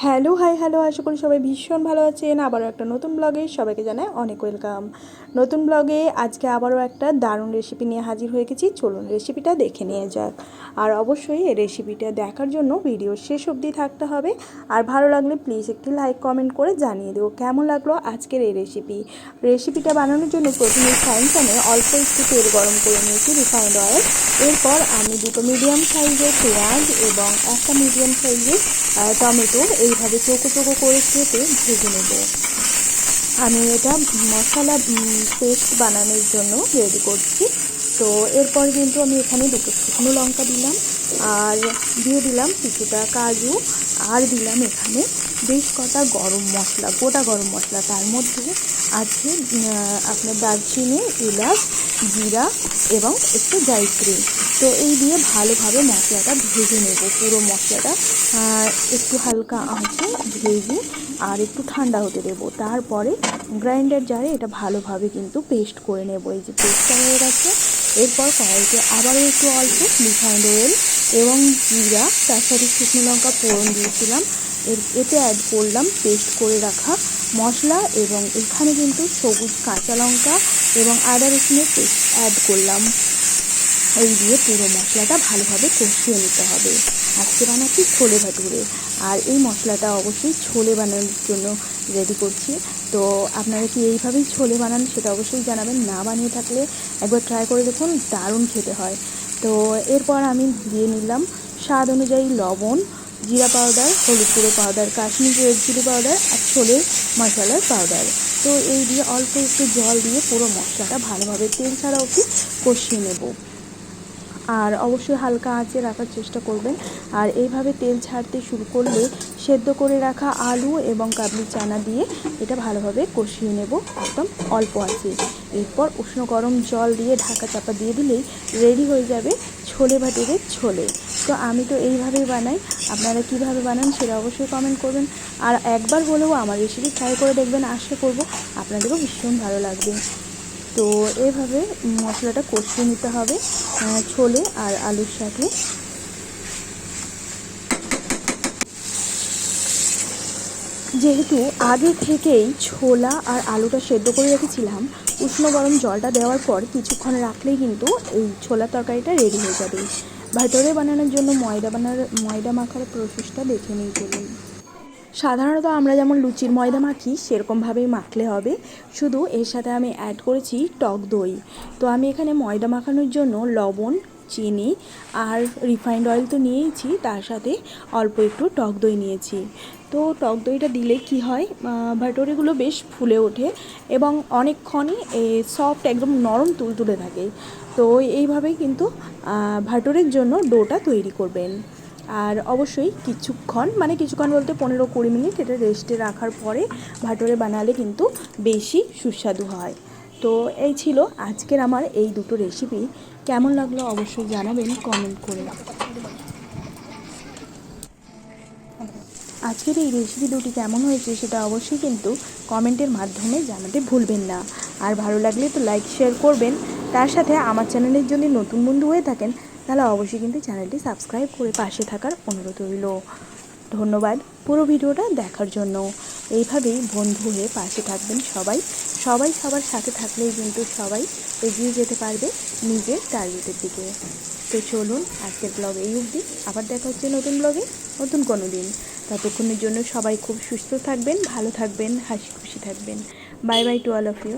Hello hello, আশা করি সবাই ভীষণ ভালো আছেন। আবারও একটা নতুন ব্লগে সবাইকে জানাই অনেক ওয়েলকাম। নতুন ব্লগে আজকে আবারও একটা দারুণ রেসিপি নিয়ে হাজির হয়ে গেছি। চলুন রেসিপিটা দেখে নিয়ে যাক। আর অবশ্যই এই রেসিপিটা দেখার জন্য ভিডিও শেষ অবধি থাকতে হবে। আর ভালো লাগলে প্লিজ একটি লাইক কমেন্ট করে জানিয়ে দেবো কেমন লাগলো আজকের এই রেসিপিটা বানানোর জন্য প্রথমে ফ্রাইং প্যানে অল্প একটু তেল গরম করে নিয়েছি, রিফাইন্ড অয়েল। এরপর আমি দুটো মিডিয়াম সাইজের পেঁয়াজ এবং একটা মিডিয়াম সাইজের টমেটো এইভাবে চৌকো চৌকো করে কেটে ভেজে নেব। আমি এটা মশলা পেস্ট বানানোর জন্য রেডি করছি। তো এরপর কিন্তু আমি এখানে দুটো শুকনো লঙ্কা দিলাম, আর দিয়ে দিলাম কিছুটা কাজু, আর দিলাম এখানে বেশ কটা গরম মশলা, গোটা গরম মশলা। তার মধ্যে আছে আপনার দারচিনি, এলাচ, জিরা এবং একটু জায়ত্রী। তো এই দিয়ে ভালোভাবে মশলাটা ভেজে নেব। পুরো মশলাটা একটু হালকা আঁচে ভেজে আর একটু ঠান্ডা হতে দেবো। তারপরে গ্রাইন্ডার জারে এটা ভালোভাবে কিন্তু পেস্ট করে নেব। এই যে পেস্টটা হয়ে গেছে। এরপর কড়াইতে আবারও একটু অল্প রিফাইন্ড অয়েল এবং জিরা, তার সাথে শুকনো লঙ্কা ফোড়ন দিয়েছিলাম। এতে অ্যাড করলাম পেস্ট করে রাখা মশলা, এবং এখানে কিন্তু সবুজ কাঁচা লঙ্কা এবং আদা রসুনের পেস্ট অ্যাড করলাম। এই দিয়ে পুরো মশলাটা ভালোভাবে কষিয়ে নিতে হবে। আজকে বানাচ্ছি ছোলে ভাটুরে, আর এই মশলাটা অবশ্যই ছোলে বানানোর জন্য রেডি করছি। তো আপনারা কি এইভাবেই ছোলে বানান সেটা অবশ্যই জানাবেন। না বানিয়ে থাকলে একবার ট্রাই করে দেখুন, দারুণ খেতে হয়। তো এরপর আমি দিয়ে নিলাম স্বাদ অনুযায়ী লবণ, জিরা পাউডার, হলুদ গুঁড়ো powder, Kashmiri red chili powder আর ছোলে মশলার পাউডার। তো এই দিয়ে অল্প একটু জল দিয়ে পুরো মশলাটা ভালোভাবে তেল ছাড়া অবধি কষিয়ে নেব। আর অবশ্যই হালকা আঁচে রাখার চেষ্টা করবেন। আর এইভাবে তেল ছাড়তে শুরু করলে সেদ্ধ করে রাখা আলু এবং কাবলি চানা দিয়ে এটা ভালোভাবে কষিয়ে নেব একদম অল্প আঁচে। এরপর উষ্ণ গরম জল দিয়ে ঢাকা চাপা দিয়ে দিলেই রেডি হয়ে যাবে ছোলে ভাটুরের ছোলে। তো আমি তো এইভাবেই বানাই, আপনারা কীভাবে বানান সেটা অবশ্যই কমেন্ট করবেন। আর একবার হলেও আমার রেসিপি ট্রাই করে দেখবেন, আশা করব আপনাদেরও ভীষণ ভালো লাগবে। তো এভাবে মশলাটা কষিয়ে নিতে হবে ছোলে আর আলুর সাথে। যেহেতু আগে থেকেই ছোলা আর আলুটা সেদ্ধ করে রেখেছিলাম, উষ্ণ গরম জলটা দেওয়ার পর কিছুক্ষণ রাখলেই কিন্তু এই ছোলার তরকারিটা রেডি হয়ে যাবে। ভাটুরে বানানোর জন্য ময়দা মাখার প্রসেসটা দেখে নিই চলুন। সাধারণত আমরা যেমন লুচির ময়দা মাখি সেরকমভাবেই মাখলে হবে, শুধু এর সাথে আমি অ্যাড করেছি টক দই। তো আমি এখানে ময়দা মাখানোর জন্য লবণ, চিনি আর রিফাইন্ড অয়েল তো নিয়েইছি, তার সাথে অল্প একটু টক দই নিয়েছি। তো টক দইটা দিলে কি হয়, ভাটুরেগুলো বেশ ফুলে ওঠে এবং অনেকক্ষণই সফট একদম নরম তুলতুলে থাকে। তো এইভাবেই কিন্তু ভাটুরের জন্য ডোটা তৈরি করবেন। আর অবশ্যই কিছুক্ষণ বলতে 15-20 মিনিট এটা রেস্টে রাখার পরে ভাটুরে বানালে কিন্তু বেশি সুস্বাদু হয়। তো এই ছিল আজকের আমার এই দুটো রেসিপি। কেমন লাগলো অবশ্যই জানাবেন কমেন্ট করে। আজকের এই রেসিপি দুটি কেমন হয়েছে সেটা অবশ্যই কিন্তু কমেন্টের মাধ্যমে জানাতে ভুলবেন না। আর ভালো লাগলে তো লাইক শেয়ার করবেন। তার সাথে আমার চ্যানেলের যদি নতুন বন্ধু হয়ে থাকেন তাহলে অবশ্যই কিন্তু চ্যানেলটি সাবস্ক্রাইব করে পাশে থাকার অনুরোধ রইল। ধন্যবাদ পুরো ভিডিওটা দেখার জন্য। এইভাবেই বন্ধু হয়ে পাশে থাকবেন সবাই। সবার সাথে থাকলেই কিন্তু সবাই এগিয়ে যেতে পারবে নিজের টার্গেটের দিকে। তো চলুন আজকের ব্লগ এই অবধি, আবার দেখা হচ্ছে নতুন ব্লগে নতুন কোনো দিন। ততক্ষণের জন্য সবাই খুব সুস্থ থাকবেন, ভালো থাকবেন, হাসি খুশি থাকবেন। Bye bye to all of you.